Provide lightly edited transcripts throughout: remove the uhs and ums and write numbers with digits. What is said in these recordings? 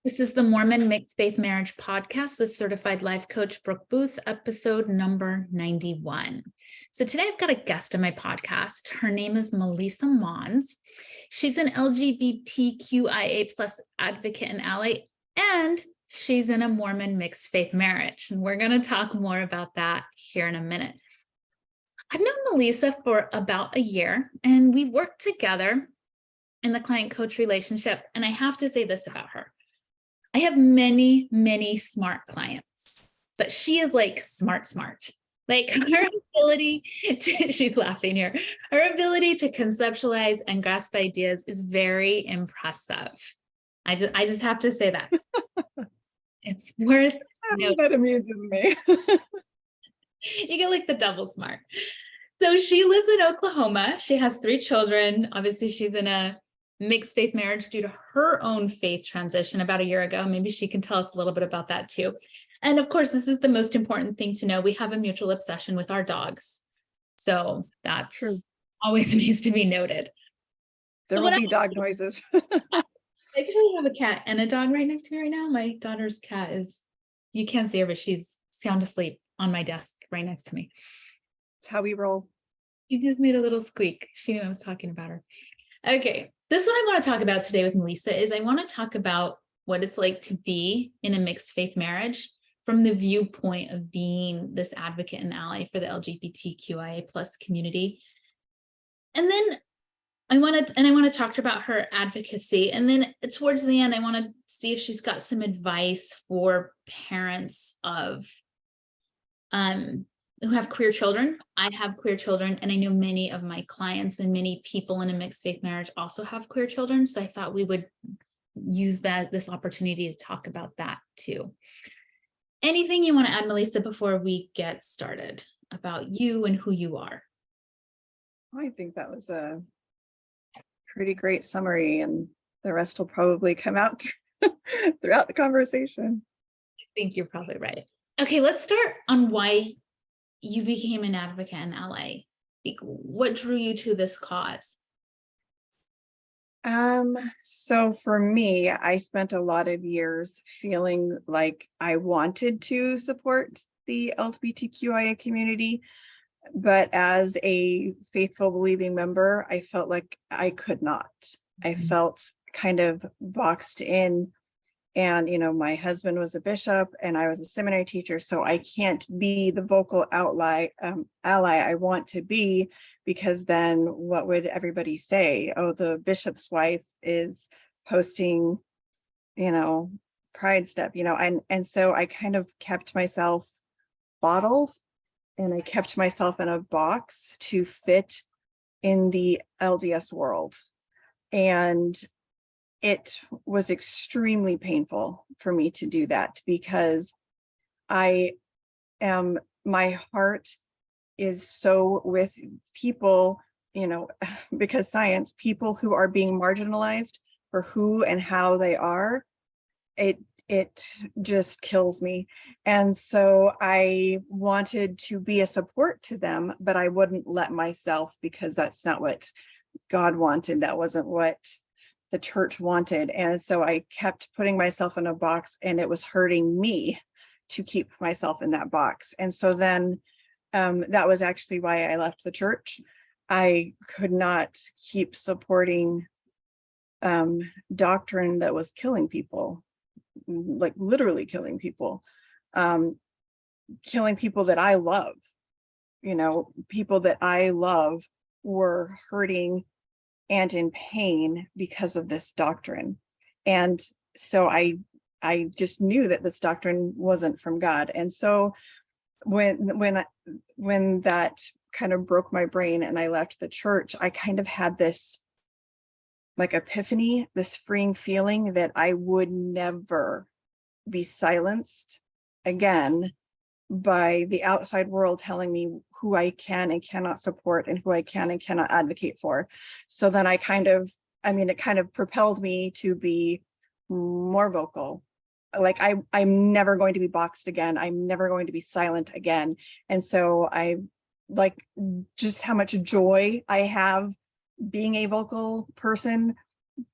This is the Mormon Mixed Faith Marriage Podcast with certified life coach Brooke Booth, episode number 91. So today I've got a guest on my podcast. Her name is Melisa Mons. She's an LGBTQIA plus advocate and ally, and she's in a Mormon mixed faith marriage. And we're going to talk more about that here in a minute. I've known Melisa for about a year, and we've worked together in the client-coach relationship. And I have to say this about her. I have many, many smart clients, but she is like smart. Like her ability to, she's laughing here, her ability to conceptualize and grasp ideas is very impressive. I just have to say that. It's worth noting. That amuses me. You get like the double smart. So she lives in Oklahoma. She has 3 children. Obviously, she's in a mixed faith marriage due to her own faith transition about a year ago. Maybe she can tell us a little bit about that too. And of course, this is the most important thing to know. We have a mutual obsession with our dogs. So that's True. Always needs to be noted. There will be dog noises. I actually have a cat and a dog right next to me right now. My daughter's cat is, you can't see her, but she's sound asleep on my desk right next to me. It's how we roll. You just made a little squeak. She knew I was talking about her. Okay. This is what I want to talk about today with Melisa is I want to talk about what it's like to be in a mixed faith marriage from the viewpoint of being this advocate and ally for the LGBTQIA plus community. And then I want to talk to her about her advocacy. And then towards the end, I want to see if she's got some advice for parents of who have queer children. I have queer children, and I know many of my clients and many people in a mixed faith marriage also have queer children. So I thought we would use this opportunity to talk about that too. Anything you want to add, Melisa, before we get started about you and who you are? I think that was a pretty great summary, and the rest will probably come out throughout the conversation. I think you're probably right. Okay, let's start on why you became an advocate and ally. Like, what drew you to this cause? So for me, I spent a lot of years feeling like I wanted to support the LGBTQIA community, but as a faithful believing member, I felt like I could not. I felt kind of boxed in. And, my husband was a bishop and I was a seminary teacher, so I can't be the vocal ally I want to be, because then what would everybody say? Oh, the bishop's wife is posting, pride stuff, and so I kind of kept myself bottled, and I kept myself in a box to fit in the LDS world. And it was extremely painful for me to do that, because my heart is so with people, because science, people who are being marginalized for who and how they are, it just kills me. And so I wanted to be a support to them, but I wouldn't let myself, because that's not what God wanted. That wasn't what the church wanted. And so I kept putting myself in a box, and it was hurting me to keep myself in that box. And so then that was actually why I left the church. I could not keep supporting doctrine that was killing people, like literally killing people that I love. People that I love were hurting and in pain because of this doctrine. And so I just knew that this doctrine wasn't from God. And so when that kind of broke my brain and I left the church, I kind of had this like epiphany, this freeing feeling that I would never be silenced again by the outside world telling me who I can and cannot support and who I can and cannot advocate for. So then it kind of propelled me to be more vocal. Like I'm never going to be boxed again. I'm never going to be silent again. And so I like just how much joy I have being a vocal person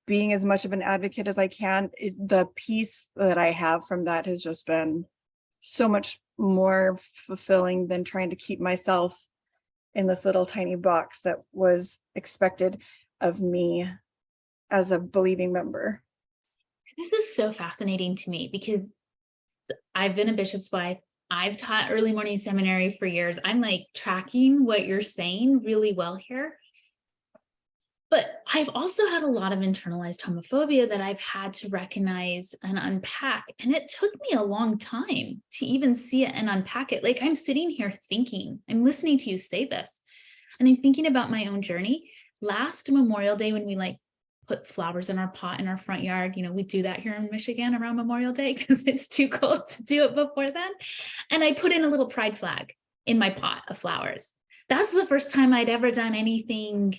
being as much of an advocate as I can. The peace that I have from that has just been so much more fulfilling than trying to keep myself in this little tiny box that was expected of me as a believing member. This is so fascinating to me because I've been a bishop's wife. I've taught early morning seminary for years. I'm like tracking what you're saying really well here. But I've also had a lot of internalized homophobia that I've had to recognize and unpack. And it took me a long time to even see it and unpack it. Like I'm sitting here thinking, I'm listening to you say this, and I'm thinking about my own journey. Last Memorial Day, when we like put flowers in our pot in our front yard, we do that here in Michigan around Memorial Day because it's too cold to do it before then. And I put in a little pride flag in my pot of flowers. That's the first time I'd ever done anything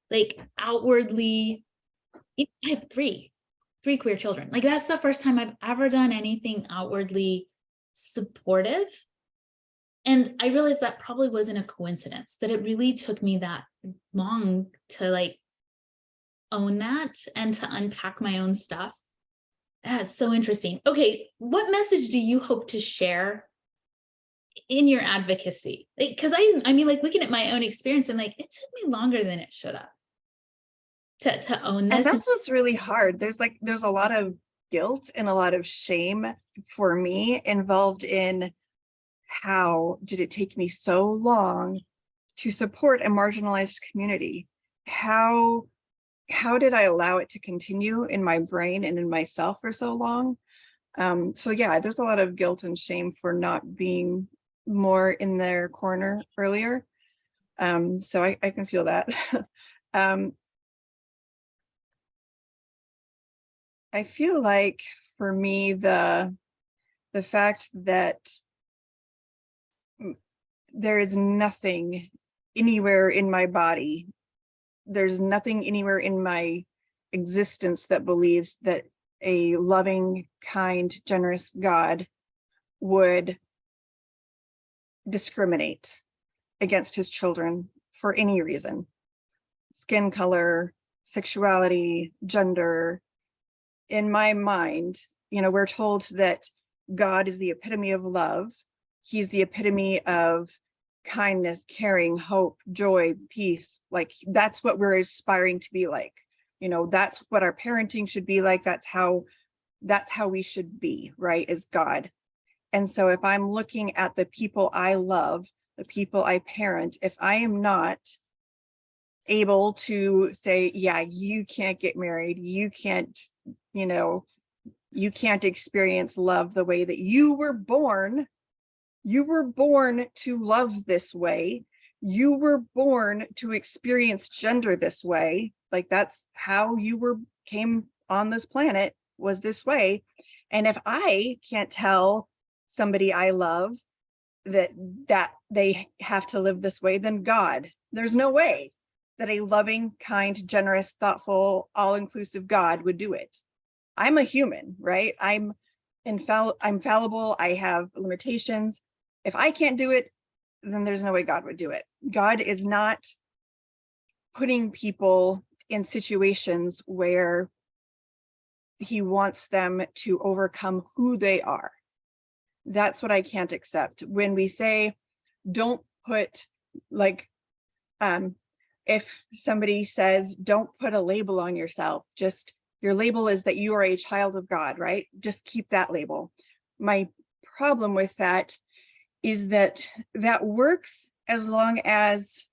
like outwardly. I have three queer children. Like that's the first time I've ever done anything outwardly supportive. And I realized that probably wasn't a coincidence, that it really took me that long to like own that and to unpack my own stuff. That's so interesting. Okay, what message do you hope to share in your advocacy? Because I mean, like looking at my own experience, and like it took me longer than it should have to own And this. that's what's really hard. There's a lot of guilt and a lot of shame for me involved in how did it take me so long to support a marginalized community? How did I allow it to continue in my brain and in myself for so long? So yeah, there's a lot of guilt and shame for not being more in their corner earlier. So I can feel that. I feel like for me, the fact that there is nothing anywhere in my body, there's nothing anywhere in my existence that believes that a loving, kind, generous God would discriminate against his children for any reason. Skin color, sexuality, gender. In my mind, we're told that God is the epitome of love. He's the epitome of kindness, caring, hope, joy, peace. Like that's what we're aspiring to be like. That's what our parenting should be like. That's how we should be, right? As God. And so if I'm looking at the people I love, the people I parent, if I am not able to say, yeah, you can't get married, you can't experience love the way that you were born to love this way, you were born to experience gender this way, like that's how you came on this planet, was this way. And if I can't tell somebody I love that they have to live this way, then God, there's no way that a loving, kind, generous, thoughtful, all-inclusive God would do it. I'm a human, right? I'm fallible. I have limitations. If I can't do it, then there's no way God would do it. God is not putting people in situations where he wants them to overcome who they are. That's what I can't accept. When we say, don't put if somebody says, don't put a label on yourself, just your label is that you are a child of God, right? Just keep that label. My problem with that is that works as long as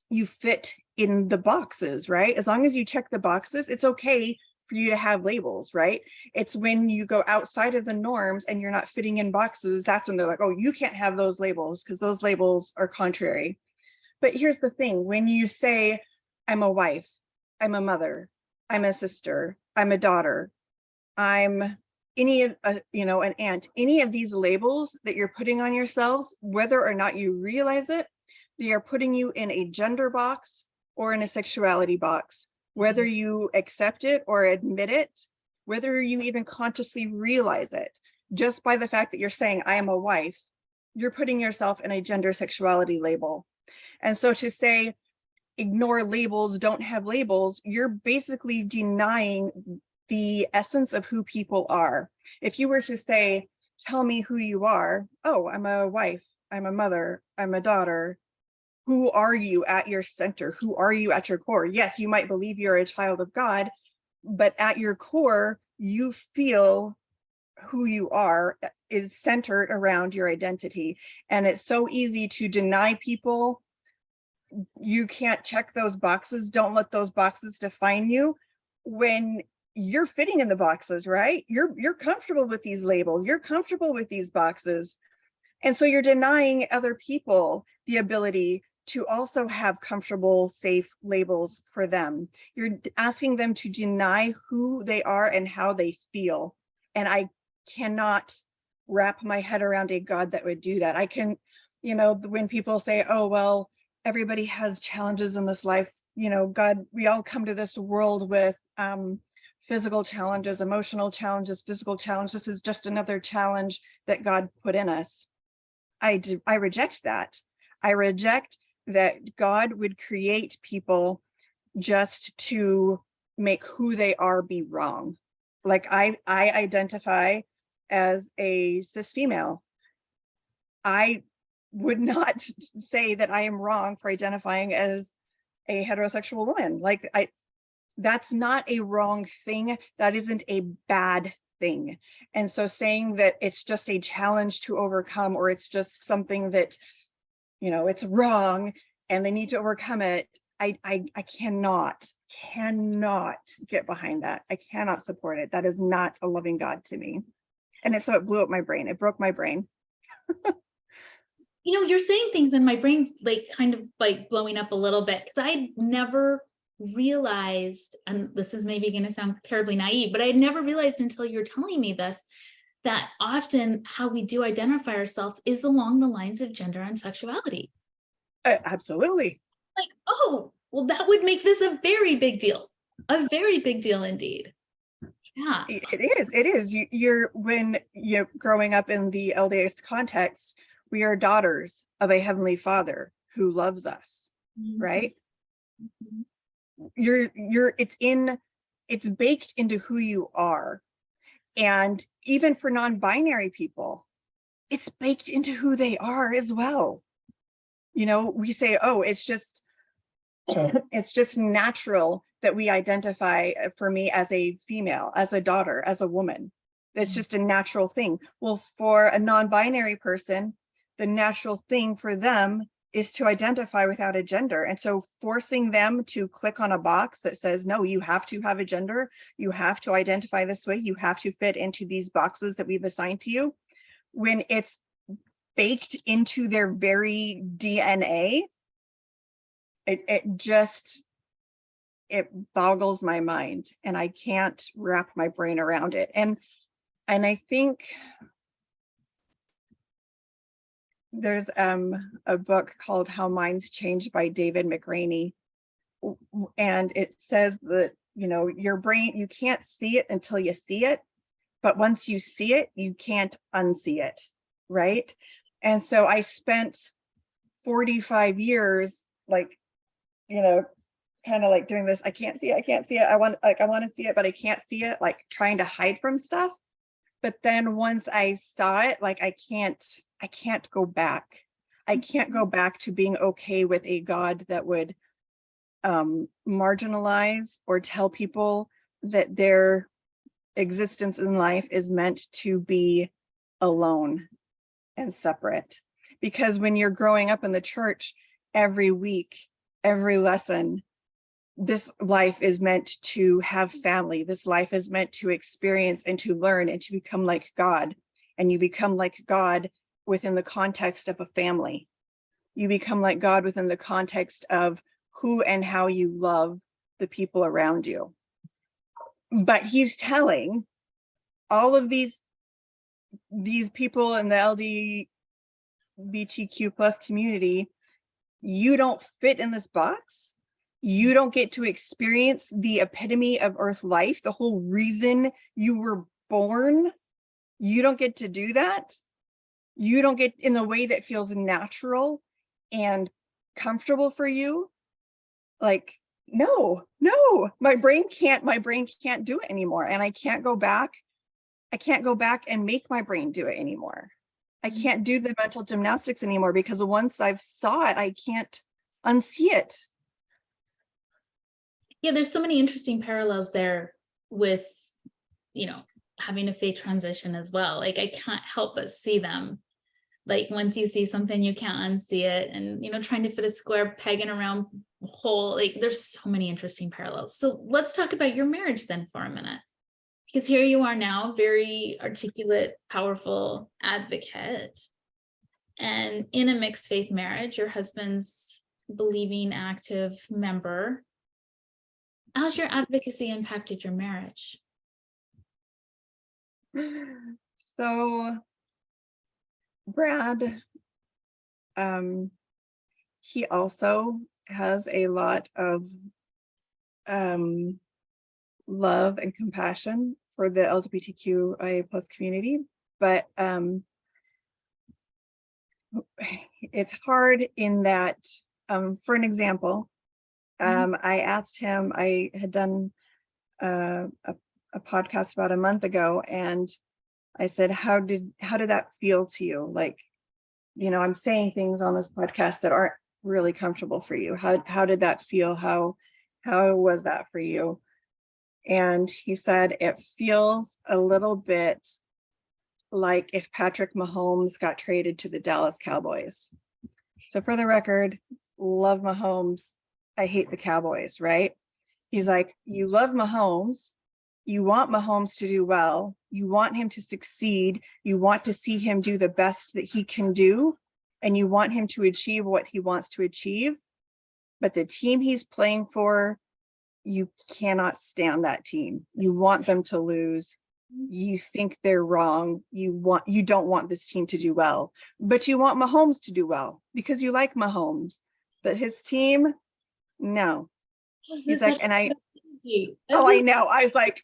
you fit in the boxes, right? As long as you check the boxes, it's okay for you to have labels, right? It's when you go outside of the norms and you're not fitting in boxes, that's when they're like, oh, you can't have those labels because those labels are contrary. But here's the thing, when you say, I'm a wife, I'm a mother, I'm a sister, I'm a daughter, I'm any of, an aunt, any of these labels that you're putting on yourselves, whether or not you realize it, they are putting you in a gender box or in a sexuality box, whether you accept it or admit it, whether you even consciously realize it. Just by the fact that you're saying, I am a wife, you're putting yourself in a gender sexuality label. And so to say, ignore labels, don't have labels, you're basically denying the essence of who people are. If you were to say, tell me who you are, oh, I'm a wife, I'm a mother, I'm a daughter. Who are you at your center? Who are you at your core? Yes, you might believe you're a child of God, but at your core, you feel who you are is centered around your identity. And it's so easy to deny people. You can't check those boxes. Don't let those boxes define you when you're fitting in the boxes, right? You're comfortable with these labels. You're comfortable with these boxes. And so you're denying other people the ability to also have comfortable, safe labels for them. You're asking them to deny who they are and how they feel. And I cannot wrap my head around a God that would do that. I can, when people say, oh, well, everybody has challenges in this life, God, we all come to this world with physical challenges, emotional challenges, physical challenges. This is just another challenge that God put in us. I reject that. I reject that God would create people just to make who they are be wrong. Like I identify as a cis female. I would not say that I am wrong for identifying as a heterosexual woman. Like that's not a wrong thing. That isn't a bad thing. And so saying that it's just a challenge to overcome, or it's just something that, it's wrong and they need to overcome it. I cannot get behind that. I cannot support it. That is not a loving God to me. And so it blew up my brain. It broke my brain. You're saying things and my brain's like kind of like blowing up a little bit, because I never realized, and this is maybe going to sound terribly naive, but I never realized until you're telling me this, that often how we do identify ourselves is along the lines of gender and sexuality. Absolutely. Like, oh, well, that would make this a very big deal indeed. Yeah. It is. When you're growing up in the LDS context, we are daughters of a heavenly Father who loves us, right? It's baked into who you are. And even for non-binary people, it's baked into who they are as well. We say, oh, it's just natural that we identify, for me, as a female, as a daughter, as a woman. It's just a natural thing. Well, for a non-binary person, the natural thing for them is to identify without a gender. And so forcing them to click on a box that says, no, you have to have a gender, you have to identify this way, you have to fit into these boxes that we've assigned to you, when it's baked into their very DNA, it boggles my mind, and I can't wrap my brain around it. And I think there's a book called How Minds Change by David McRaney. And it says that, your brain, you can't see it until you see it. But once you see it, you can't unsee it. Right. And so I spent 45 years, like, kind of like doing this. I can't see it. I want to see it, but I can't see it, like trying to hide from stuff. But then once I saw it, like, I can't go back. I can't go back to being okay with a God that would marginalize or tell people that their existence in life is meant to be alone and separate. Because when you're growing up in the church, every week, every lesson, this life is meant to have family. This life is meant to experience and to learn and to become like God. And you become like God within the context of a family. You become like God within the context of who and how you love the people around you. But he's telling all of these people in the LGBTQ plus community, you don't fit in this box. You don't get to experience the epitome of Earth life, the whole reason you were born. You don't get to do that. You don't get in the way that feels natural and comfortable for you. like, no, my brain can't do it anymore. And I can't go back and make my brain do it anymore. I can't do the mental gymnastics anymore, because once I've saw it, I can't unsee it. Yeah, there's so many interesting parallels there with, having a faith transition as well. Like, I can't help but see them. Like, once you see something, you can't unsee it. And, trying to fit a square peg in a round hole, like, there's so many interesting parallels. So let's talk about your marriage then for a minute. Because here you are now, very articulate, powerful advocate. And in a mixed faith marriage, your husband's believing, active member. How's your advocacy impacted your marriage? So Brad, he also has a lot of love and compassion for the LGBTQIA plus community, but it's hard in that, for an example, I asked him, I had done a podcast about a month ago, and I said, how did that feel to you? Like, I'm saying things on this podcast that aren't really comfortable for you. How did that feel? How was that for you? And he said, it feels a little bit like if Patrick Mahomes got traded to the Dallas Cowboys. So for the record, love Mahomes. I hate the Cowboys, right? He's like, you love Mahomes. You want Mahomes to do well. You want him to succeed. You want to see him do the best that he can do. And you want him to achieve what he wants to achieve. But the team he's playing for, you cannot stand that team. You want them to lose. You think they're wrong. You don't want this team to do well, but you want Mahomes to do well because you like Mahomes, but his team, no. He's like, and I know. I was like,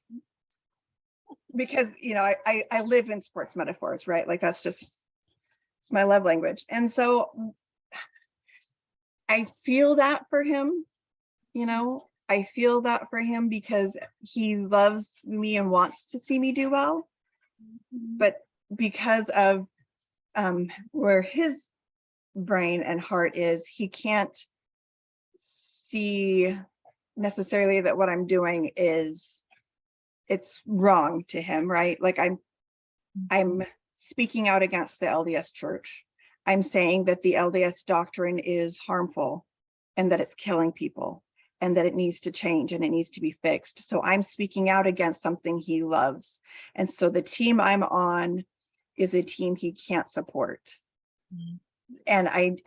because, I live in sports metaphors, right? Like, it's my love language. And so I feel that for him, I feel that for him because he loves me and wants to see me do well. But because of where his brain and heart is, he can't see necessarily that what I'm doing it's wrong to him, right? Like, I'm speaking out against the LDS church. I'm saying that the LDS doctrine is harmful and that it's killing people, and that it needs to change and it needs to be fixed. So I'm speaking out against something he loves. And so the team I'm on is a team he can't support. And I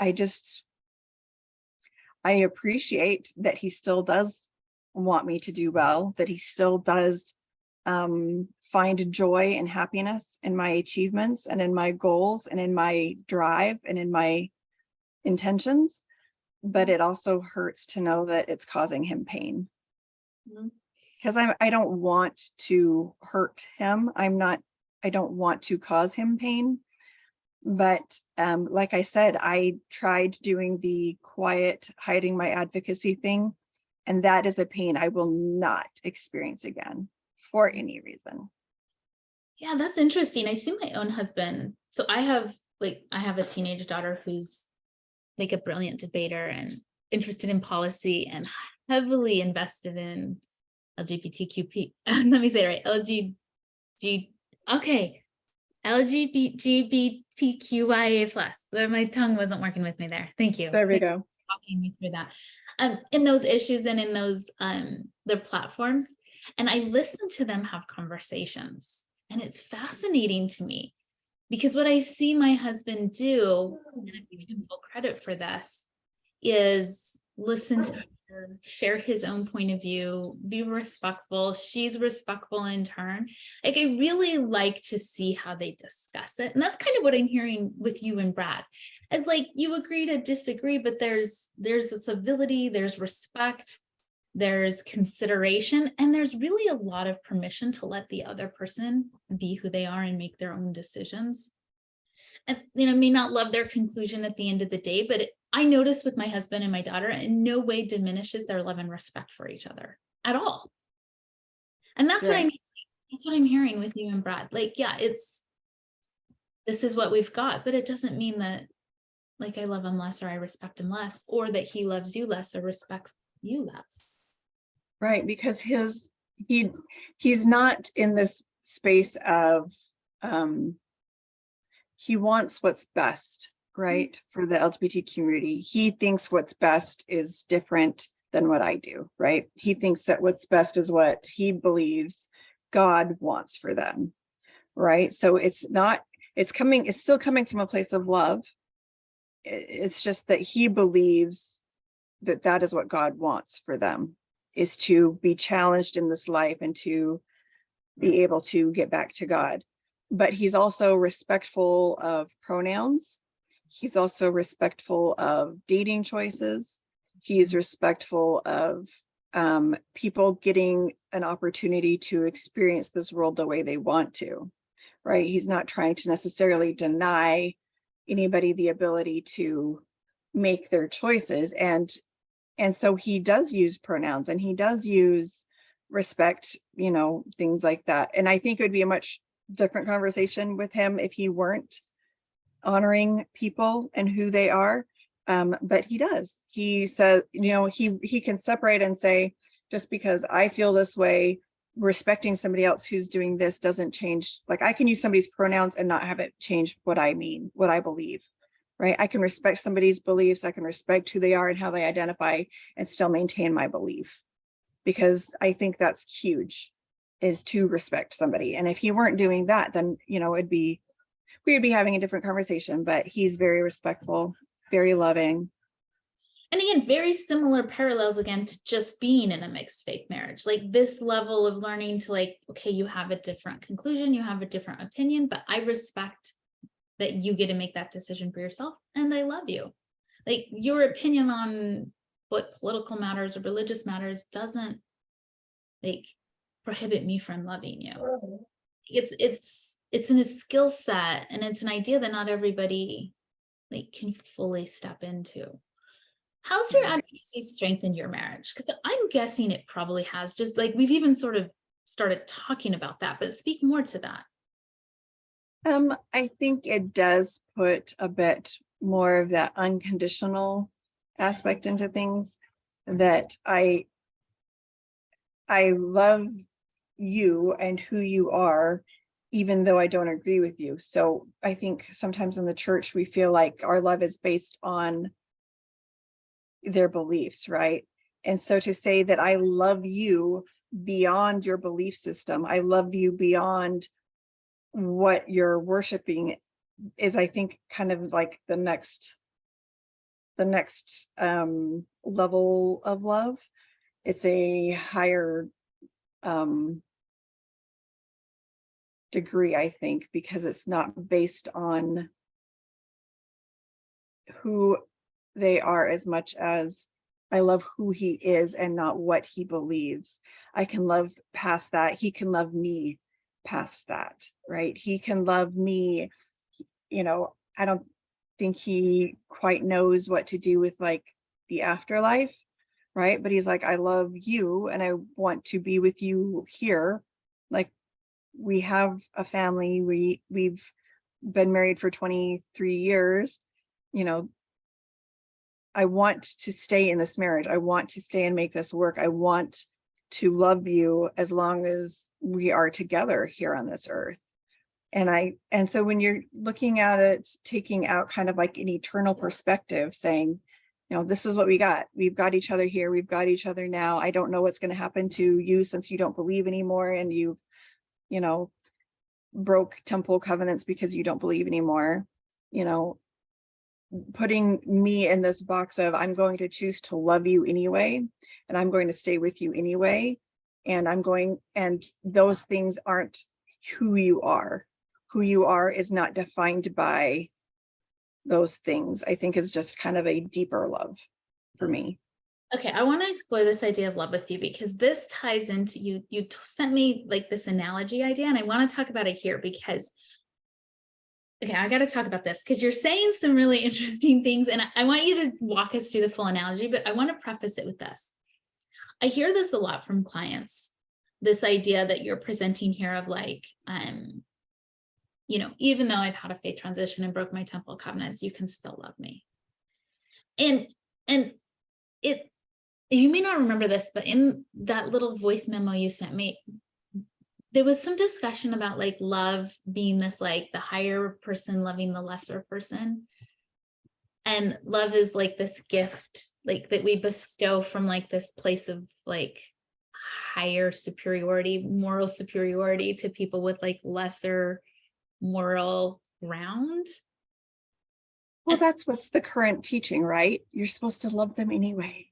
appreciate that he still does want me to do well, that he still does find joy and happiness in my achievements and in my goals and in my drive and in my intentions. But it also hurts to know that it's causing him pain, because I don't want to hurt him. I don't want to cause him pain. But like I said, I tried doing the quiet, hiding my advocacy thing, and that is a pain I will not experience again for any reason. Yeah, that's interesting. I see my own husband. So I have a teenage daughter who's like a brilliant debater and interested in policy and heavily invested in LGBTQP. Let me say it right. LGBTQIA plus. My tongue wasn't working with me there. Thank you. There we go. For walking me through that. In those issues and in those their platforms. And I listen to them have conversations. And it's fascinating to me. Because what I see my husband do, and I'm giving him full credit for this, is listen to her, share his own point of view, be respectful. She's respectful in turn. Like, I really like to see how they discuss it. And that's kind of what I'm hearing with you and Brad. It's like, you agree to disagree, but there's a civility, there's respect, there's consideration, and there's really a lot of permission to let the other person be who they are and make their own decisions. And may not love their conclusion at the end of the day, but I noticed with my husband and my daughter in no way diminishes their love and respect for each other at all. And that's what I Right. mean. That's what I'm hearing with you and Brad. Like, yeah, this is what we've got, but it doesn't mean that like I love him less or I respect him less, or that he loves you less or respects you less. Right. Because he's not in this space of he wants what's best, right, for the LGBT community. He thinks what's best is different than what I do, right? He thinks that what's best is what he believes God wants for them, right? So it's still coming from a place of love. It's just that he believes that that is what God wants for them, is to be challenged in this life and to be able to get back to God. But he's also respectful of pronouns. He's also respectful of dating choices. He's respectful of people getting an opportunity to experience this world the way they want to, right? He's not trying to necessarily deny anybody the ability to make their choices. And so he does use pronouns and he does use respect, things like that. And I think it would be a much different conversation with him if he weren't honoring people and who they are. But he does. He says, he can separate and say, just because I feel this way, respecting somebody else who's doing this doesn't change. Like, I can use somebody's pronouns and not have it change what I mean, what I believe. Right? I can respect somebody's beliefs. I can respect who they are and how they identify and still maintain my belief, because I think that's huge, is to respect somebody. And if he weren't doing that, then, we would be having a different conversation, but he's very respectful, very loving. And again, very similar parallels again to just being in a mixed faith marriage, like this level of learning to like, okay, you have a different conclusion, you have a different opinion, but I respect that you get to make that decision for yourself. And I love you. Like, your opinion on what political matters or religious matters doesn't like prohibit me from loving you. It's a skill set, and it's an idea that not everybody like can fully step into. How's your advocacy strengthened your marriage? Because I'm guessing it probably has, just like we've even sort of started talking about that, but speak more to that. I think it does put a bit more of that unconditional aspect into things, that I love you and who you are, even though I don't agree with you. So I think sometimes in the church, we feel like our love is based on their beliefs, right? And so to say that I love you beyond your belief system, I love you beyond what you're worshiping, is, I think, kind of like the next level of love. It's a higher degree, I think, because it's not based on who they are as much as I love who he is and not what he believes. I can love past that. He can love me past that, right? He can love me. I don't think he quite knows what to do with like the afterlife, right? But he's like, I love you and I want to be with you here. Like, we have a family. We've been married for 23 years. I want to stay in this marriage. I want to stay and make this work. I want to love you as long as we are together here on this earth. And so when you're looking at it, taking out kind of like an eternal perspective, saying, this is what we got. We've got each other here. We've got each other now. I don't know what's going to happen to you since you don't believe anymore. And you've, broke temple covenants because you don't believe anymore. Putting me in this box of, I'm going to choose to love you anyway, and I'm going to stay with you anyway. And those things aren't who you are. Who you are is not defined by those things. I think it's just kind of a deeper love for me. Okay, I want to explore this idea of love with you, because this ties into you sent me like this analogy idea, and I want to talk about it here because okay, I got to talk about this because you're saying some really interesting things, and I want you to walk us through the full analogy, but I want to preface it with this. I hear this a lot from clients, this idea that you're presenting here of like, even though I've had a faith transition and broke my temple covenants, you can still love me. And it, you may not remember this, but in that little voice memo you sent me, there was some discussion about like love being this, like the higher person loving the lesser person. And love is like this gift, like that we bestow from like this place of like higher superiority, moral superiority to people with like lesser moral ground. Well, that's what's the current teaching, right? You're supposed to love them anyway.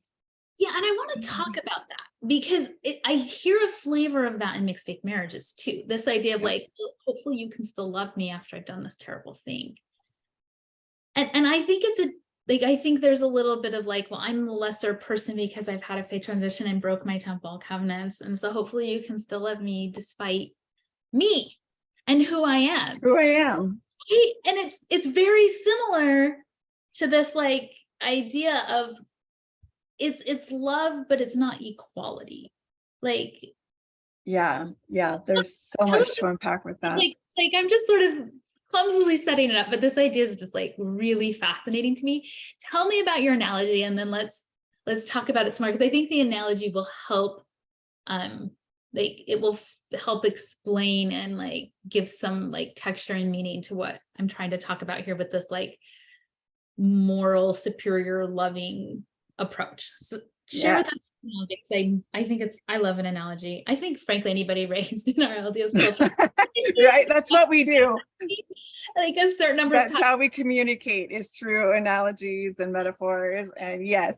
Yeah, and I want to talk about that because I hear a flavor of that in mixed faith marriages too. This idea of like, hopefully you can still love me after I've done this terrible thing. And I think I think there's a little bit of like, well, I'm the lesser person because I've had a faith transition and broke my temple covenants. And so hopefully you can still love me despite me and who I am. Who I am. And it's very similar to this like idea of it's love, but it's not equality. Like, yeah, there's so much to unpack with that. Like I'm just sort of clumsily setting it up, but this idea is just like really fascinating to me. Tell me about your analogy, and then let's talk about it some more, because I think the analogy will help like it will help explain and like give some like texture and meaning to what I'm trying to talk about here with this like moral superior loving approach. So share with us an analogy, because I think I love an analogy. I think frankly anybody raised in our LDS culture right, that's what we do. Like a certain number that's of times. how we communicate, is through analogies and metaphors. And yes,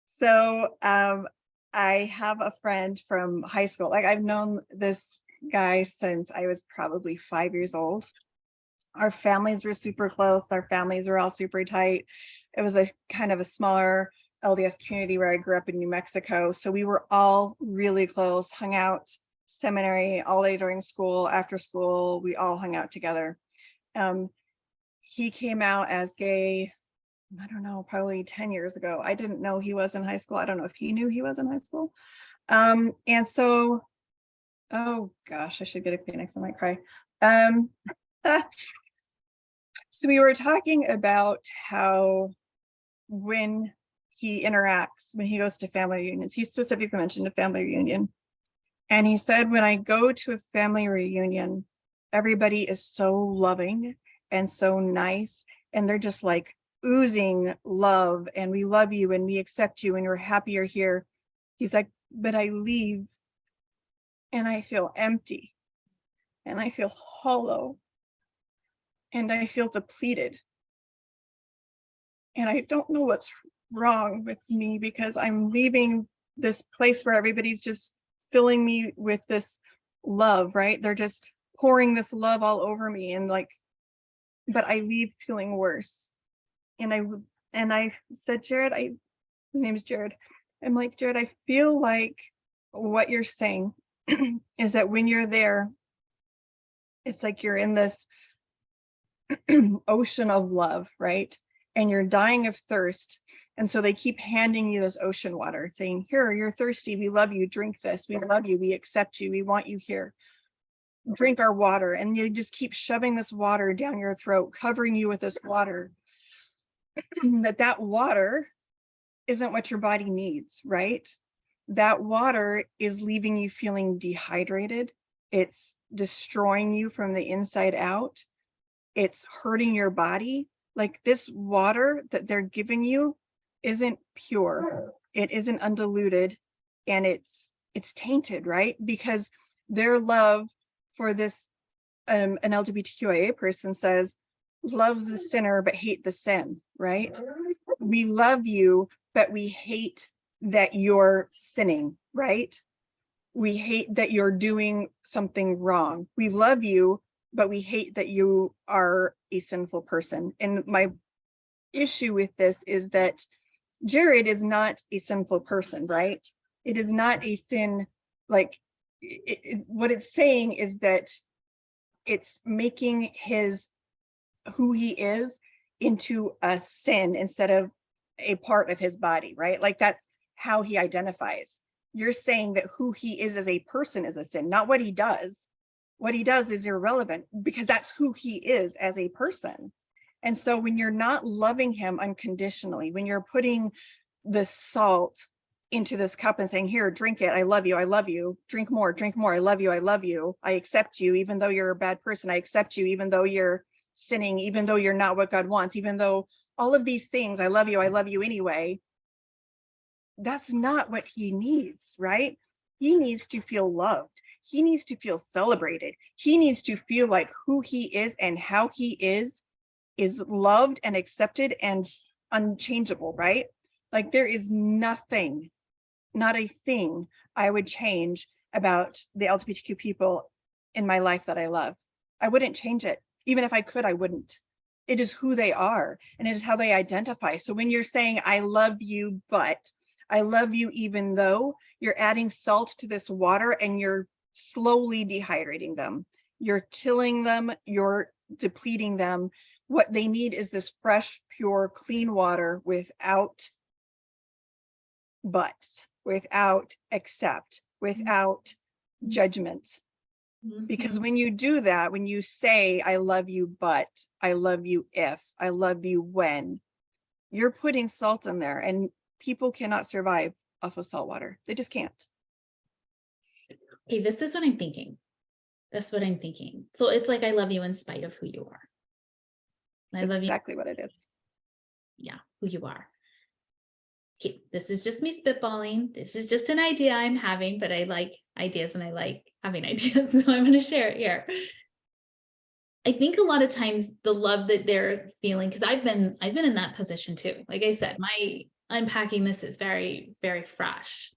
so I have a friend from high school. Like I've known this guy since I was probably 5 years old. Our families were super close. Our families were all super tight. It was a kind of a smaller LDS community where I grew up in New Mexico. So we were all really close, hung out seminary all day during school, after school, we all hung out together. He came out as gay, I don't know, probably 10 years ago. I didn't know he was in high school. I don't know if he knew he was in high school. And so, oh gosh, I should get a Kleenex, I might cry. So we were talking about how when he interacts, when he goes to family reunions, he specifically mentioned a family reunion. And he said, when I go to a family reunion, everybody is so loving and so nice. And they're just like oozing love, and we love you and we accept you and we're happy you're here. He's like, but I leave and I feel empty and I feel hollow and I feel depleted. And I don't know what's wrong with me, because I'm leaving this place where everybody's just filling me with this love, right? They're just pouring this love all over me, and like, but I leave feeling worse. And I said, Jared, his name is Jared. I'm like, Jared, I feel like what you're saying is that when you're there, it's like you're in this ocean of love, right? And you're dying of thirst. And so they keep handing you this ocean water, saying, here, you're thirsty. We love you. Drink this. We love you. We accept you. We want you here. Drink our water. And you just keep shoving this water down your throat, covering you with this water. that water isn't what your body needs, right? That water is leaving you feeling dehydrated. It's destroying you from the inside out. It's hurting your body. Like, this water that they're giving you isn't pure. It isn't undiluted, and it's tainted, right? Because their love for this, an LGBTQIA person says, love the sinner, but hate the sin, right? We love you, but we hate that you're sinning, right? We hate that you're doing something wrong. We love you, but we hate that you are a sinful person. And my issue with this is that Jared is not a sinful person, right? It is not a sin. Like, what it's saying is that it's making his who he is into a sin instead of a part of his body, right? Like that's how he identifies. You're saying that who he is as a person is a sin, not what he does. What he does is irrelevant because that's who he is as a person. And so when you're not loving him unconditionally, when you're putting the salt into this cup and saying, here, drink it. I love you, drink more, I love you, I accept you, even though you're a bad person. I accept you, even though you're sinning, even though you're not what God wants, even though all of these things, I love you anyway. That's not what he needs, right? He needs to feel loved. He needs to feel celebrated. He needs to feel like who he is and how he is loved and accepted and unchangeable, right? Like there is nothing, not a thing I would change about the LGBTQ people in my life that I love. I wouldn't change it. Even if I could, I wouldn't. It is who they are and it is how they identify. So when you're saying, I love you, but I love you, even though you're adding salt to this water and you're slowly dehydrating them, you're killing them, you're depleting them. What they need is this fresh, pure, clean water without but, without accept, without judgment. Because when you do that, when you say, I love you, but I love you if, I love you when, you're putting salt in there and people cannot survive off of salt water. They just can't. Okay, this is what I'm thinking. That's what I'm thinking. So it's like, I love you in spite of who you are. I love you. Exactly what it is. Yeah, who you are. Okay, this is just me spitballing. This is just an idea I'm having, but I like ideas and I like having ideas, so I'm going to share it here. I think a lot of times the love that they're feeling, because I've been in that position too. Like I said, my unpacking this is very, very fresh.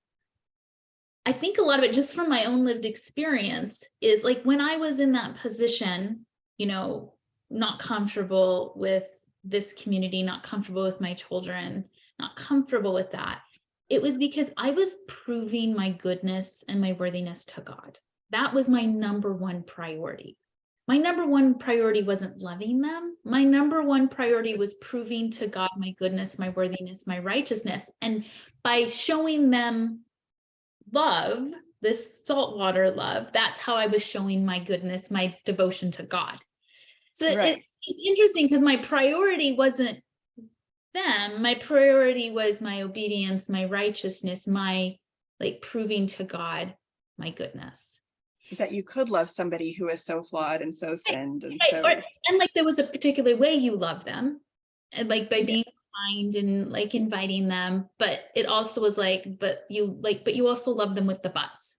I think a lot of it, just from my own lived experience, is like when I was in that position, you know, not comfortable with this community, not comfortable with my children, not comfortable with that. It was because I was proving my goodness and my worthiness to God. That was my number one priority. My number one priority wasn't loving them. My number one priority was proving to God my goodness, my worthiness, my righteousness. And by showing them love, this saltwater love, that's how I was showing my goodness, my devotion to God. So right. it's interesting because my priority wasn't them. My priority was my obedience, my righteousness, my like proving to God my goodness. That you could love somebody who is so flawed and so sinned and so. And like there was a particular way you love them, and like by being kind and like inviting them, but it also was like, but you also love them with the buts.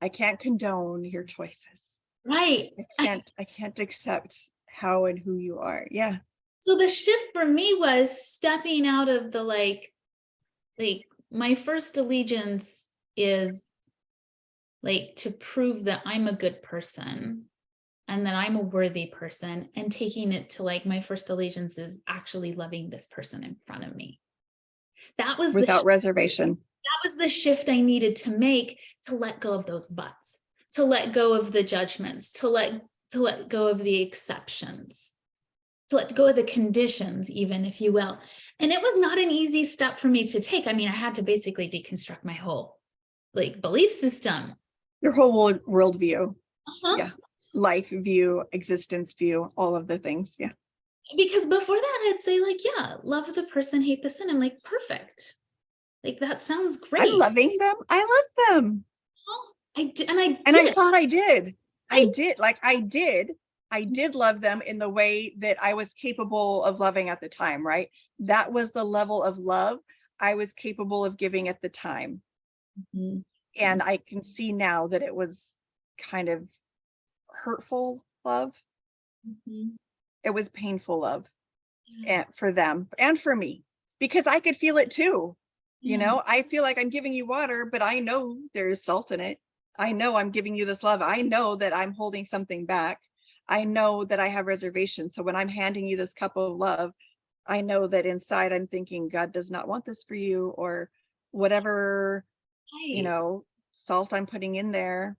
I can't condone your choices. Right. I can't accept how and who you are. Yeah. So the shift for me was stepping out of the like my first allegiance is like to prove that I'm a good person and that I'm a worthy person, and taking it to like my first allegiance is actually loving this person in front of me. That was without reservation. That was the shift I needed to make, to let go of those buts, to let go of the judgments, to let go of the exceptions, to let go of the conditions, even, if you will. And it was not an easy step for me to take. I mean, I had to basically deconstruct my whole like belief system. Your whole worldview. Yeah. Life view, existence view, all of the things. Yeah. Because before that, I'd say like, yeah, love the person, hate the sin. I'm like, perfect. Like, that sounds great. I'm loving them. I love them. Oh, I did. And I thought I did. I did love them in the way that I was capable of loving at the time, right? That was the level of love I was capable of giving at the time. Mm-hmm. And I can see now that it was kind of hurtful love. Mm-hmm. It was painful love, and for them and for me, because I could feel it too. You know, I feel like I'm giving you water, but I know there's salt in it. I know I'm giving you this love. I know that I'm holding something back. I know that I have reservations. So when I'm handing you this cup of love, I know that inside I'm thinking God does not want this for you, or whatever, you know, salt I'm putting in there.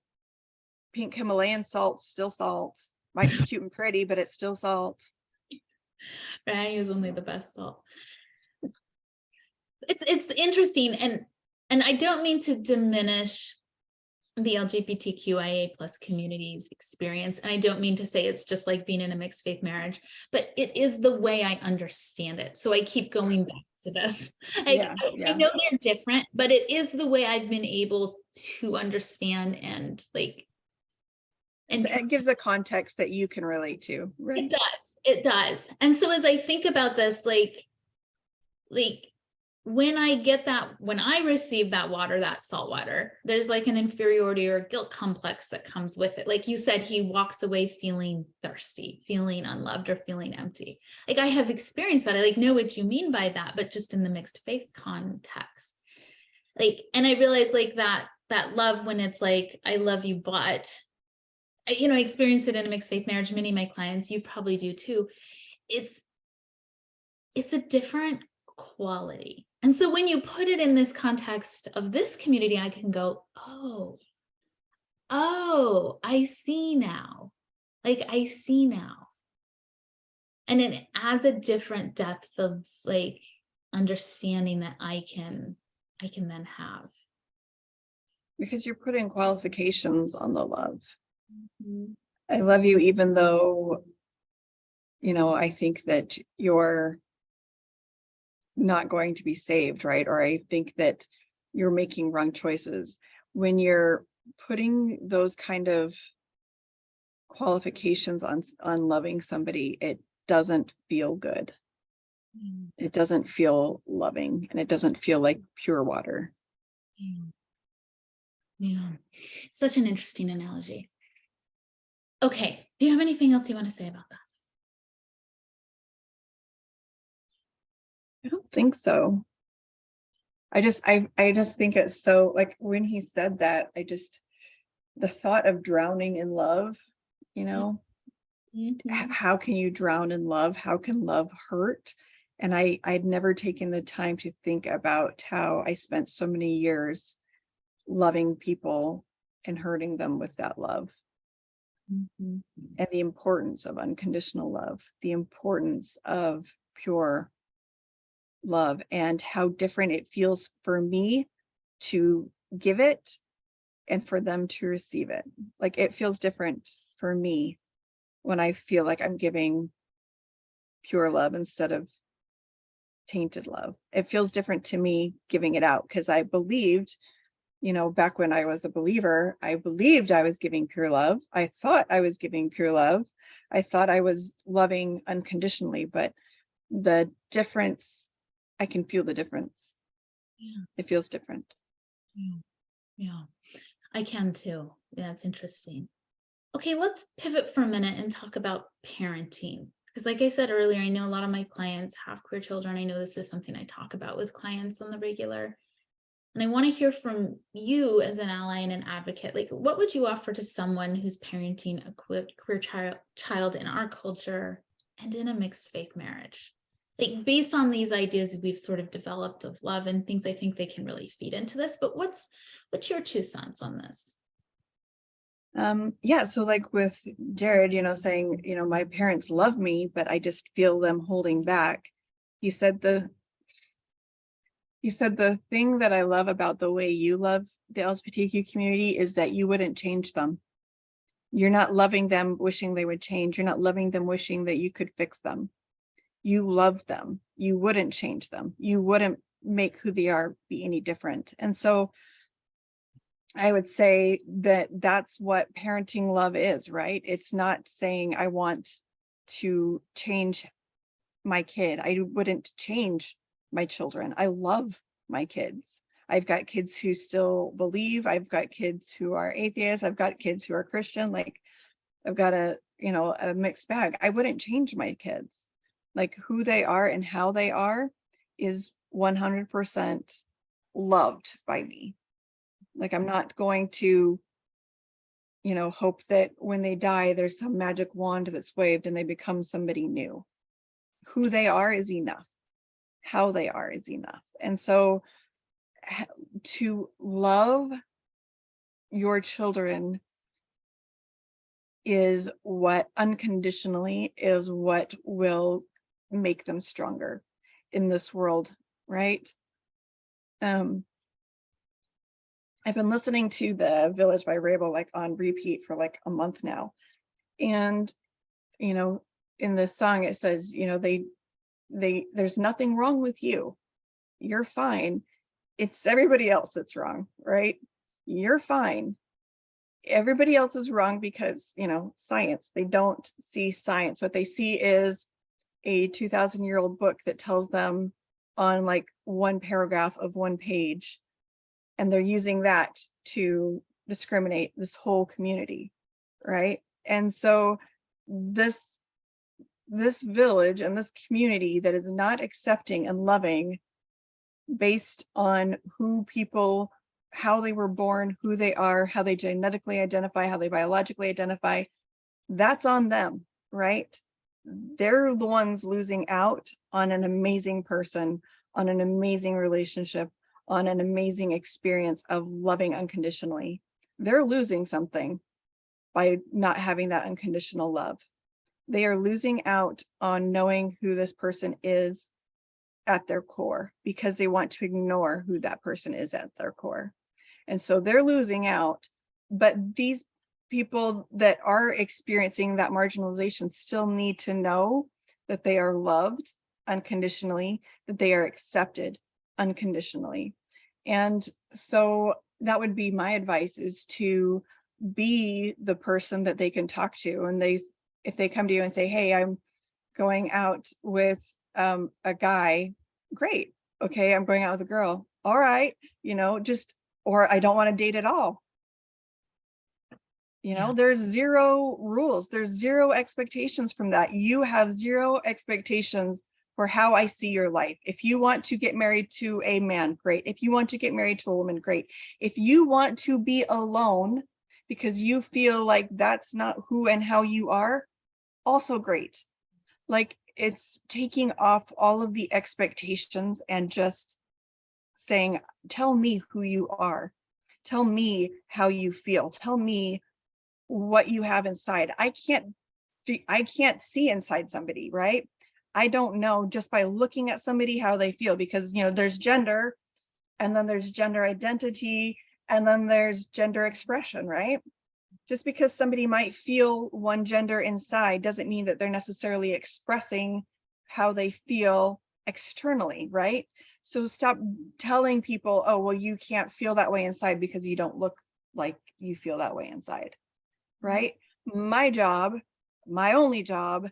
Pink Himalayan salt, still salt. Might be cute and pretty, but it's still salt. Right? I use only the best salt. It's interesting, and I don't mean to diminish the LGBTQIA plus community's experience. And I don't mean to say it's just like being in a mixed faith marriage, but it is the way I understand it. So I keep going back to this. Like, Yeah, I yeah. know they're different, but it is the way I've been able to understand and like, and It gives a context that you can relate to, right? it does. And so as I think about this, like when I receive that water, that salt water, there's like an inferiority or guilt complex that comes with it. Like you said, he walks away feeling thirsty, feeling unloved, or feeling empty. Like I have experienced that. I like know what you mean by that, but just in the mixed faith context. Like, and I realized like that love when it's like, I love you, but I experienced it in a mixed faith marriage. Many of my clients, you probably do too. It's a different quality. And so when you put it in this context of this community, I can go, oh, I see now. Like I see now. And it adds a different depth of like understanding that I can then have. Because you're putting qualifications on the love. Mhm. I love you, even though, I think that you're not going to be saved, right? Or I think that you're making wrong choices. When you're putting those kind of qualifications on loving somebody, it doesn't feel good. It doesn't feel loving, and it doesn't feel like pure water. Yeah. Yeah. Such an interesting analogy. Okay. Do you have anything else you want to say about that? I don't think so. I just think it's so, like, when he said that, the thought of drowning in love, Mhm. how can you drown in love? How can love hurt? And I'd never taken the time to think about how I spent so many years loving people and hurting them with that love, Mhm. and the importance of unconditional love, the importance of pure love, and how different it feels for me to give it and for them to receive it. Like, it feels different for me when I feel like I'm giving pure love instead of tainted love. It feels different to me giving it out, because I believed, back when I was a believer, I believed I was giving pure love. I thought I was giving pure love. I thought I was loving unconditionally, but the difference, I can feel the difference. Yeah. It feels different. Yeah. Yeah. I can too. Yeah, it's interesting. Okay, let's pivot for a minute and talk about parenting. Because, like I said earlier, I know a lot of my clients have queer children. I know this is something I talk about with clients on the regular. And I want to hear from you as an ally and an advocate. Like, what would you offer to someone who's parenting a queer child in our culture and in a mixed faith marriage? Like, based on these ideas we've sort of developed of love and things, I think they can really feed into this. But what's your 2 cents on this? Yeah, so like with Jared, saying, my parents love me, but I just feel them holding back. He said the thing that I love about the way you love the LGBTQ community is that you wouldn't change them. You're not loving them wishing they would change. You're not loving them wishing that you could fix them. You love them. You wouldn't change them. You wouldn't make who they are be any different. And so I would say that that's what parenting love is, right? It's not saying I want to change my kid. I wouldn't change my children. I love my kids. I've got kids who still believe. I've got kids who are atheists. I've got kids who are Christian. Like, I've got a mixed bag. I wouldn't change my kids. Like, who they are and how they are is 100% loved by me. Like, I'm not going to, hope that when they die, there's some magic wand that's waved and they become somebody new. Who they are is enough. How they are is enough. And so to love your children is what unconditionally is what will make them stronger in this world, right? I've been listening to The Village by Rabel like on repeat for like a month now. And, you know, in this song, it says, you know, there's nothing wrong with you. You're fine. It's everybody else that's wrong, right? You're fine. Everybody else is wrong because, you know, science, they don't see science. What they see is a 2,000-year-old book that tells them on like one paragraph of one page, and they're using that to discriminate this whole community, right? And so this village and this community that is not accepting and loving based on who people, how they were born, who they are, how they genetically identify, how they biologically identify, that's on them, right? They're the ones losing out on an amazing person, on an amazing relationship, on an amazing experience of loving unconditionally. They're losing something by not having that unconditional love. They are losing out on knowing who this person is at their core because they want to ignore who that person is at their core. And so they're losing out, but these people that are experiencing that marginalization still need to know that they are loved unconditionally, that they are accepted unconditionally. And so that would be my advice, is to be the person that they can talk to. And if they come to you and say, hey, I'm going out with a guy, great. Okay, I'm going out with a girl. All right, you know, or I don't want to date at all. You know, there's zero rules. There's zero expectations from that. You have zero expectations for how I see your life. If you want to get married to a man, great. If you want to get married to a woman, great. If you want to be alone because you feel like that's not who and how you are, also great. Like, it's taking off all of the expectations and just saying, tell me who you are. Tell me how you feel. Tell me what you have inside. I can't see inside somebody, right? I don't know just by looking at somebody how they feel, because, you know, there's gender, and then there's gender identity, and then there's gender expression, right? Just because somebody might feel one gender inside doesn't mean that they're necessarily expressing how they feel externally, right? So stop telling people, oh, well, you can't feel that way inside because you don't look like you feel that way inside, right? My job, my only job,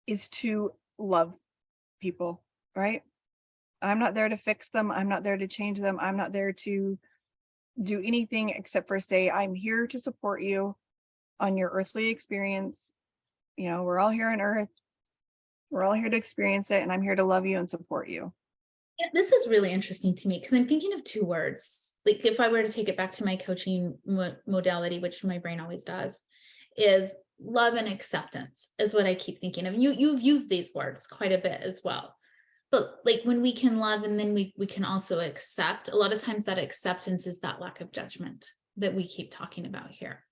is to love people, right? I'm not there to fix them. I'm not there to change them. I'm not there to do anything except for say, I'm here to support you on your earthly experience. You know, we're all here on earth. We're all here to experience it, and I'm here to love you and support you. Yeah, this is really interesting to me because I'm thinking of two words. Like, if I were to take it back to my coaching modality, which my brain always does, is love and acceptance is what I keep thinking of. You've used these words quite a bit as well. But like, when we can love and then we can also accept, a lot of times that acceptance is that lack of judgment that we keep talking about here.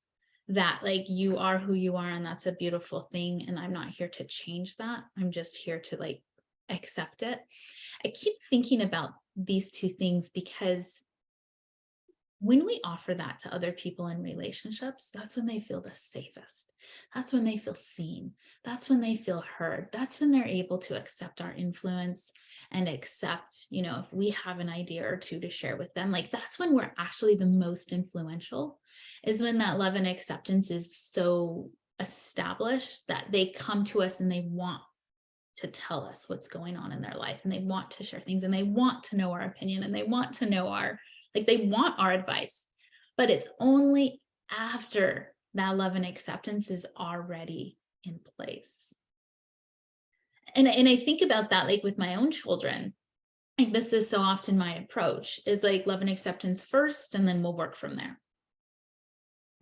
That, like, you are who you are, and that's a beautiful thing, and I'm not here to change that. I'm just here to like accept it. I keep thinking about these two things because when we offer that to other people in relationships, that's when they feel the safest. That's when they feel seen. That's when they feel heard. That's when they're able to accept our influence and accept, you know, if we have an idea or two to share with them, like, that's when we're actually the most influential, is when that love and acceptance is so established that they come to us and they want to tell us what's going on in their life, and they want to share things, and they want to know our opinion, and they want to know they want our advice. But it's only after that love and acceptance is already in place. And I think about that, like, with my own children. Like, this is so often my approach, is like love and acceptance first, and then we'll work from there.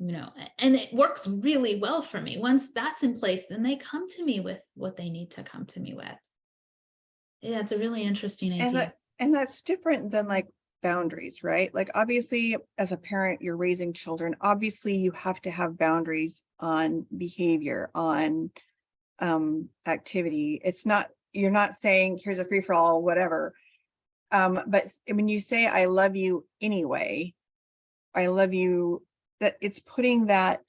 You know, and it works really well for me. Once that's in place, then they come to me with what they need to come to me with. Yeah, it's a really interesting idea. And that's different than like boundaries, right? Like, obviously, as a parent, you're raising children. Obviously, you have to have boundaries on behavior, on activity. It's not you're not saying here's a free for all, whatever. But when you say I love you anyway, I love you, that it's putting that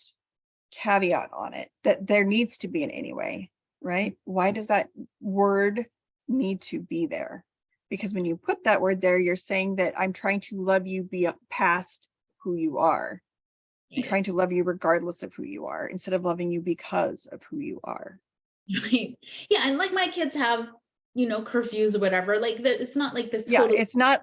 caveat on it, that there needs to be an anyway, right? Why does that word need to be there? Because when you put that word there, you're saying that I'm trying to love you past who you are. I'm trying to love you regardless of who you are, instead of loving you because of who you are. Right. Yeah. And like my kids have, curfews or whatever. Like it's not like this Yeah, totally. it's not,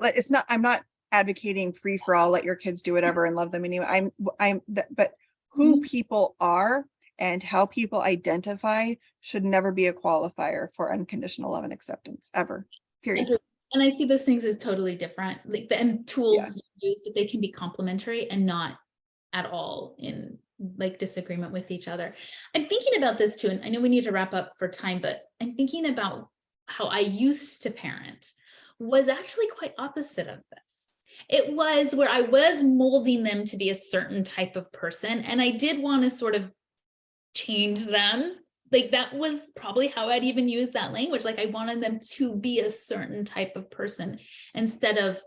I'm not advocating free for all, let your kids do whatever and love them anyway. But who people are and how people identify should never be a qualifier for unconditional love and acceptance, ever, period. And I see those things as totally different, like and tools Yeah. you use, but they can be complementary and not at all in like disagreement with each other. I'm thinking about this too, and I know we need to wrap up for time, but I'm thinking about how I used to parent was actually quite opposite of this. It was where I was molding them to be a certain type of person, and I did want to sort of change them. Like that was probably how I'd even use that language. Like I wanted them to be a certain type of person instead of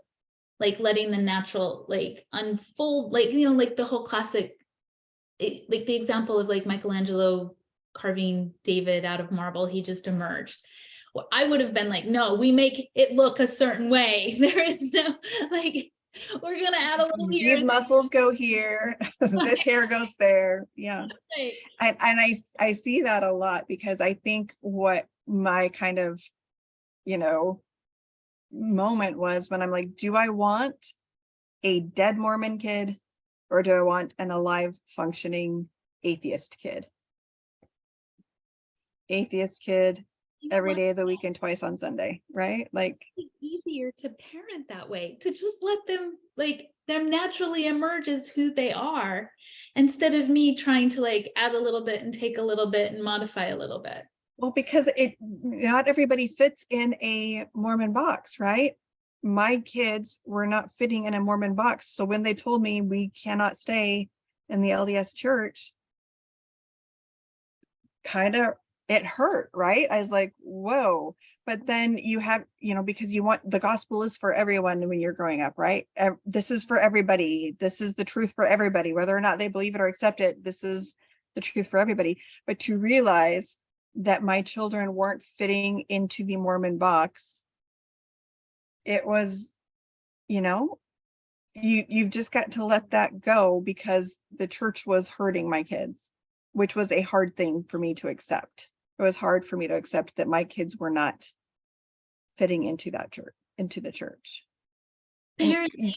like letting the natural like unfold, like, like the whole classic, like the example of like Michelangelo carving David out of marble, he just emerged. Well, I would have been like, no, we make it look a certain way. There is no, like, we're going to add a little here. These muscles go here, this hair goes there. Yeah. Right. And I see that a lot, because I think what my kind of, moment was when I'm like, do I want a dead Mormon kid or do I want an alive functioning atheist kid? Atheist kid every day of the week and twice on Sunday, right? Like, it's easier to parent that way, to just let them, like, them naturally emerge as who they are, instead of me trying to like add a little bit and take a little bit and modify a little bit. well, because not everybody fits in a Mormon box, right? My kids were not fitting in a Mormon box. So when they told me we cannot stay in the LDS church, kind of, it hurt, right? I was like, whoa. But then you have, because you want, the gospel is for everyone when you're growing up, right? This is for everybody. This is the truth for everybody, whether or not they believe it or accept it. This is the truth for everybody. But to realize that my children weren't fitting into the Mormon box, it was, you've just got to let that go, because the church was hurting my kids, which was a hard thing for me to accept. It was hard for me to accept that my kids were not fitting into that church, into the church. Parenting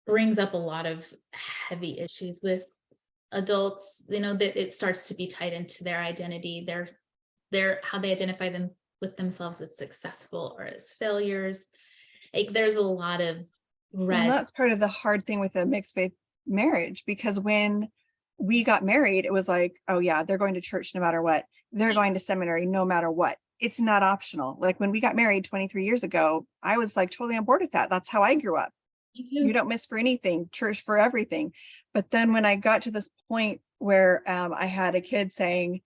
brings up a lot of heavy issues with adults, that it starts to be tied into their identity, their how they identify them with themselves as successful or as failures. Like there's a lot of Well, that's part of the hard thing with a mixed faith marriage, because when we got married, it was like, oh yeah, they're going to church no matter what. They're going to seminary no matter what. It's not optional. Like when we got married 23 years ago, I was like totally on board with that. That's how I grew up. You don't miss for anything, church for everything. But then when I got to this point where I had a kid saying,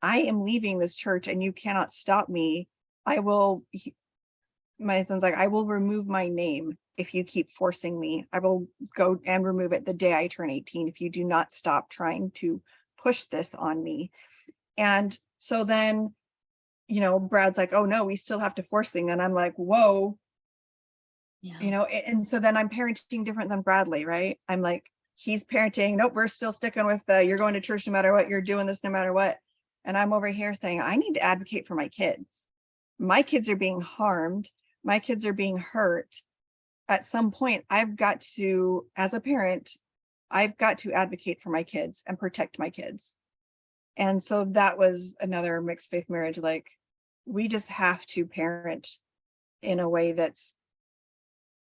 I am leaving this church and you cannot stop me. My son's like, I will remove my name if you keep forcing me. I will go and remove it the day I turn 18 if you do not stop trying to push this on me. And so then, Brad's like, oh no, we still have to force things. And I'm like, whoa. Yeah. And so then I'm parenting different than Bradley, right? I'm like, he's parenting, nope, we're still sticking with you're going to church no matter what, you're doing this no matter what. And I'm over here saying, I need to advocate for my kids. My kids are being harmed. My kids are being hurt. At some point, I've got to, as a parent, I've got to advocate for my kids and protect my kids. And so that was another mixed faith marriage. Like, we just have to parent in a way that's,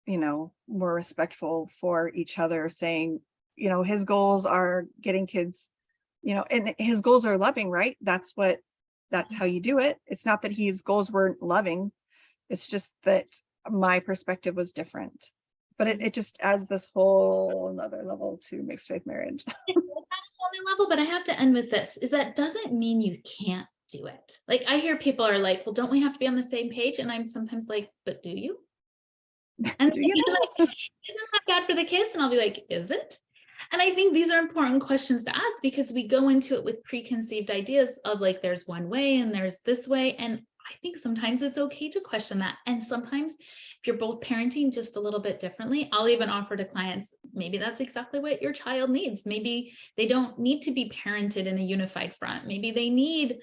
more respectful for each other, saying, his goals are getting kids, and his goals are loving, right? That's how you do it. It's not that his goals weren't loving. It's just that my perspective was different. But it just adds this whole another level to mixed faith marriage. That's a whole new level, but I have to end with this, is that doesn't mean you can't do it. Like I hear people are like, well, don't we have to be on the same page? And I'm sometimes like, but do you? And Do you they're know? like, isn't that bad for the kids? And I'll be like, is it? And I think these are important questions to ask because we go into it with preconceived ideas of like, there's one way and there's this way. And I think sometimes it's okay to question that. And sometimes if you're both parenting just a little bit differently, I'll even offer to clients, maybe that's exactly what your child needs. Maybe they don't need to be parented in a unified front. Maybe they need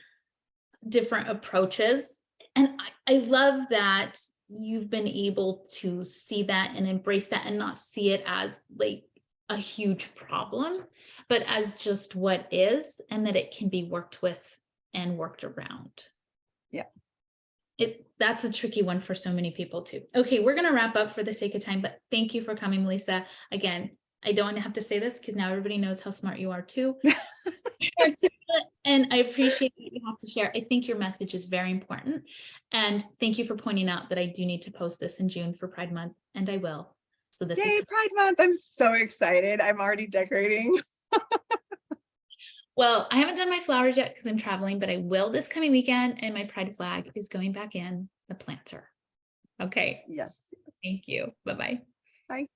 different approaches. And I love that you've been able to see that and embrace that and not see it as like a huge problem, but as just what is, and that it can be worked with and worked around. Yeah. That's a tricky one for so many people too. Okay, we're going to wrap up for the sake of time, but thank you for coming, Melisa. Again, I don't have to say this because now everybody knows how smart you are too. And I appreciate that you have to share. I think your message is very important. And thank you for pointing out that I do need to post this in June for Pride Month, and I will. So this Yay, is Pride Month. I'm so excited. I'm already decorating. well, I haven't done my flowers yet because I'm traveling, but I will this coming weekend, and my Pride flag is going back in the planter. Okay. Yes. Thank you. Bye-bye. Bye.